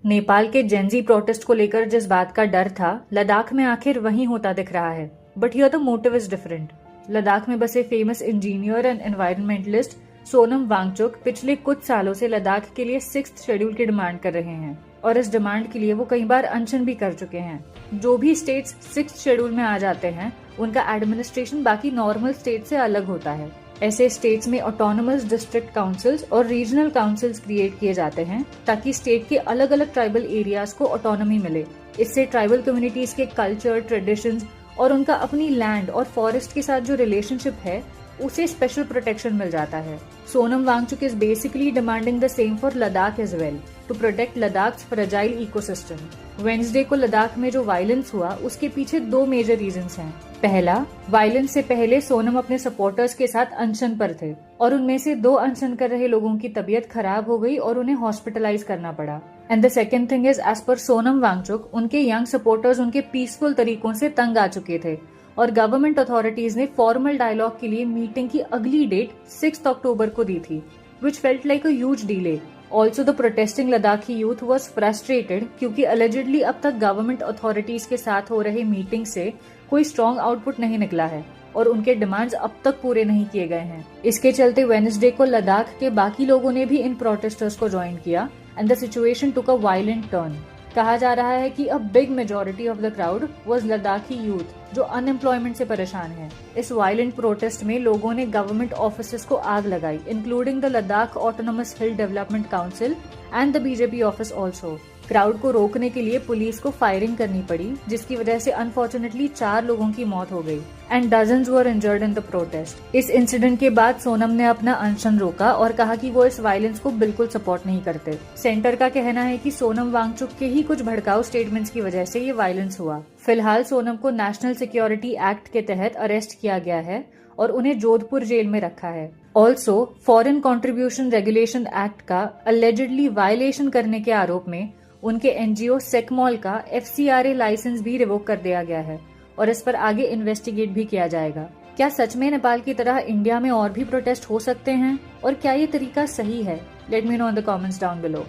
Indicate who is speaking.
Speaker 1: नेपाल के Gen Z protest को लेकर जिस बात का डर था, लद्दाख में आखिर वही होता दिख रहा है। But here the motive is different. Ladakh में बसे famous engineer and environmentalist Sonam Wangchuk पिछले कुछ सालों से लद्दाख के लिए 6th शेड्यूल की डिमांड कर रहे हैं और इस डिमांड के लिए वो कई बार अनशन भी कर चुके हैं। जो भी स्टेट्स 6th शेड्यूल में आ जाते हैं, उनका एडमिनिस्ट्रेशन बाकी नॉर्मल स्टेट से अलग होता है। ऐसे स्टेट्स में ऑटोनोमस डिस्ट्रिक्ट काउंसिल्स और रीजनल काउंसिल्स क्रिएट किए जाते हैं ताकि स्टेट के अलग अलग ट्राइबल एरियाज को ऑटोनॉमी मिले। इससे ट्राइबल कम्युनिटीज के कल्चर, ट्रेडिशंस और उनका अपनी लैंड और फॉरेस्ट के साथ जो रिलेशनशिप है उसे स्पेशल प्रोटेक्शन मिल जाता है। Sonam Wangchuk is basically demanding the same for Ladakh as well to protect Ladakh's fragile ecosystem. Wednesday को लद्दाख में जो वायलेंस हुआ उसके पीछे 2 मेजर रीजंस हैं। पहला, वायलेंस से पहले सोनम अपने सपोर्टर्स के साथ अनशन पर थे और उनमें से 2 अनशन कर रहे लोगों की तबीयत खराब हो गई और उन्हें हॉस्पिटलाइज करना पड़ा। And the second thing is, as per Sonam Wangchuck, उनके यंग सपोर्टर्स उनके पीसफुल तरीकों से तंग आ चुके थे और गवर्नमेंट अथॉरिटीज ने फॉर्मल डायलॉग के लिए मीटिंग की अगली डेट 6 अक्टूबर को दी थी, which felt like a huge delay. Also, the protesting Ladakhi youth was frustrated क्योंकि allegedly अब तक गवर्नमेंट अथॉरिटीज के साथ हो रहे मीटिंग से कोई स्ट्रॉन्ग आउटपुट नहीं निकला है और उनके डिमांड्स अब तक पूरे नहीं किए गए हैं। इसके चलते वेडनेसडे को लद्दाख के बाकी लोगों ने भी इन प्रोटेस्टर्स को ज्वाइन किया and the situation took a violent turn. कहा जा रहा है कि a big majority of the crowd was Ladakhi youth जो अनएम्प्लॉयमेंट से परेशान है। इस वायलेंट प्रोटेस्ट में लोगों ने गवर्नमेंट ऑफिसेस को आग लगाई, including the Ladakh autonomous hill development council and the BJP office also. Crowd को रोकने के लिए पुलिस को फायरिंग करनी पड़ी, जिसकी वजह से अनफॉर्चुनेटली 4 लोगों की मौत हो गई and dozens were injured in the protest. इस इंसिडेंट के बाद सोनम ने अपना अनशन रोका और कहा कि वो इस वायलेंस को बिल्कुल सपोर्ट नहीं करते। सेंटर का कहना है कि सोनम वांगचुक के ही कुछ भड़काऊ स्टेटमेंट्स की वजह से ये वायलेंस हुआ। फिलहाल सोनम को नेशनल सिक्योरिटी एक्ट के तहत अरेस्ट किया गया है और उन्हें जोधपुर जेल में रखा है। Also foreign contribution regulation act का अलेजिडली वायलेशन करने के आरोप में उनके एनजीओ सेकमॉल का FCRA लाइसेंस भी रिवोक कर दिया गया है और इस पर आगे इन्वेस्टिगेट भी किया जाएगा। क्या सच में नेपाल की तरह इंडिया में और भी प्रोटेस्ट हो सकते हैं और क्या ये तरीका सही है? Let me know in the comments down below.